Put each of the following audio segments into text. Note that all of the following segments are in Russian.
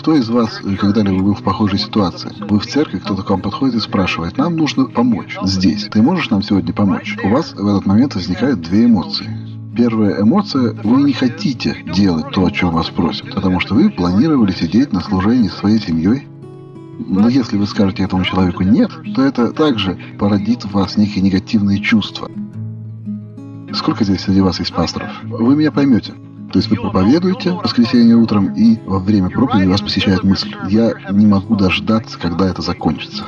Кто из вас когда-либо был в похожей ситуации? Вы в церкви, кто-то к вам подходит и спрашивает: нам нужно помочь здесь. Ты можешь нам сегодня помочь? У вас в этот момент возникают две эмоции. Первая эмоция – вы не хотите делать то, о чем вас просят, потому что вы планировали сидеть на служении со своей семьей. Но если вы скажете этому человеку «нет», то это также породит в вас некие негативные чувства. Сколько здесь среди вас есть пасторов? Вы меня поймете. То есть вы проповедуете в воскресенье утром, и во время проповеди вас посещает мысль: «Я не могу дождаться, когда это закончится».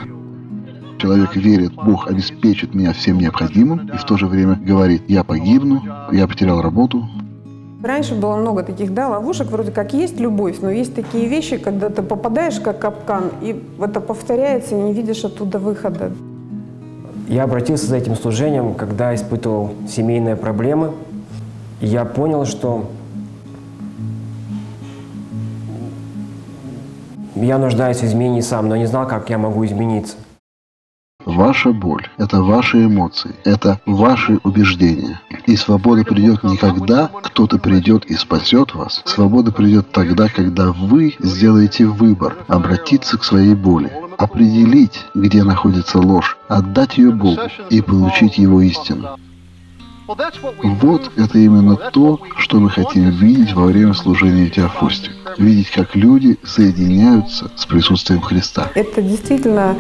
Человек верит, Бог обеспечит меня всем необходимым, и в то же время говорит: «Я погибну, я потерял работу». Раньше было много таких, ловушек, вроде как есть любовь, но есть такие вещи, когда ты попадаешь как капкан, и это повторяется, и не видишь оттуда выхода. Я обратился за этим служением, когда испытывал семейные проблемы, и я понял, что я нуждаюсь в изменении сам, но не знал, как я могу измениться. Ваша боль – это ваши эмоции, это ваши убеждения. И свобода придет не когда кто-то придет и спасет вас. Свобода придет тогда, когда вы сделаете выбор обратиться к своей боли, определить, где находится ложь, отдать ее Богу и получить Его истину. Вот это именно то, что мы хотим видеть во время служения Теофостик. Видеть, как люди соединяются с присутствием Христа. Это действительно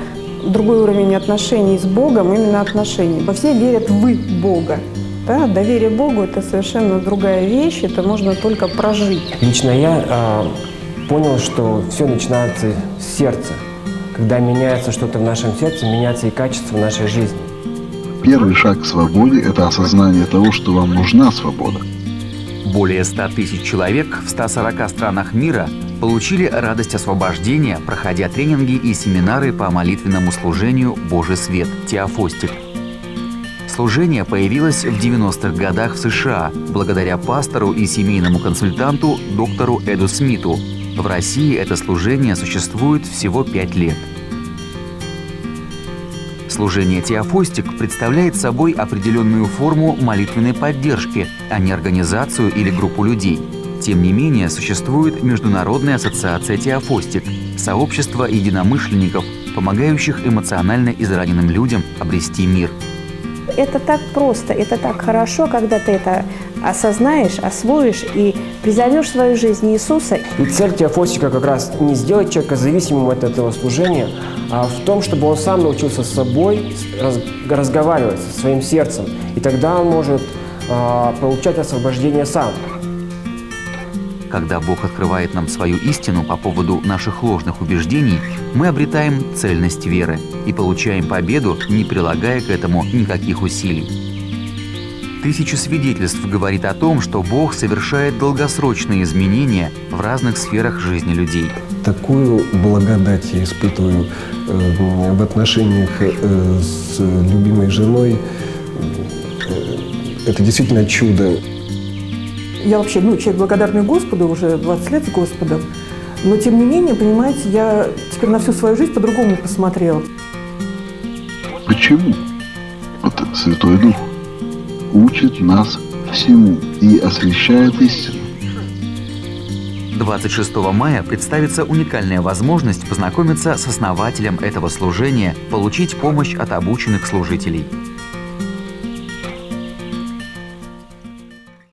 другой уровень отношений с Богом, именно отношений. Все верят в Бога. Да? Доверие Богу – это совершенно другая вещь, это можно только прожить. Лично я понял, что все начинается с сердца. Когда меняется что-то в нашем сердце, меняется и качество нашей жизни. Первый шаг к свободе – это осознание того, что вам нужна свобода. Более 100 тысяч человек в 140 странах мира получили радость освобождения, проходя тренинги и семинары по молитвенному служению «Божий свет» Теофостик. Служение появилось в 90-х годах в США благодаря пастору и семейному консультанту доктору Эду Смиту. В России это служение существует всего 5 лет. Служение Теофостик представляет собой определенную форму молитвенной поддержки, а не организацию или группу людей. Тем не менее, существует Международная ассоциация Теофостик – сообщество единомышленников, помогающих эмоционально израненным людям обрести мир. Это так просто, это так хорошо, когда ты это осознаешь, освоишь и призовешь в свою жизнь Иисуса. И цель Теофостика как раз не сделать человека зависимым от этого служения, а в том, чтобы он сам научился с собой разговаривать со своим сердцем. И тогда он может получать освобождение сам. Когда Бог открывает нам свою истину по поводу наших ложных убеждений, мы обретаем цельность веры и получаем победу, не прилагая к этому никаких усилий. Тысячи свидетельств говорит о том, что Бог совершает долгосрочные изменения в разных сферах жизни людей. Такую благодать я испытываю в отношениях с любимой женой. Это действительно чудо. Я вообще человек благодарный Господу, уже 20 лет с Господом. Но тем не менее, понимаете, я теперь на всю свою жизнь по-другому посмотрела. Почему? Это Святой Дух учит нас всему и освещает истину. 26 мая представится уникальная возможность познакомиться с основателем этого служения, получить помощь от обученных служителей.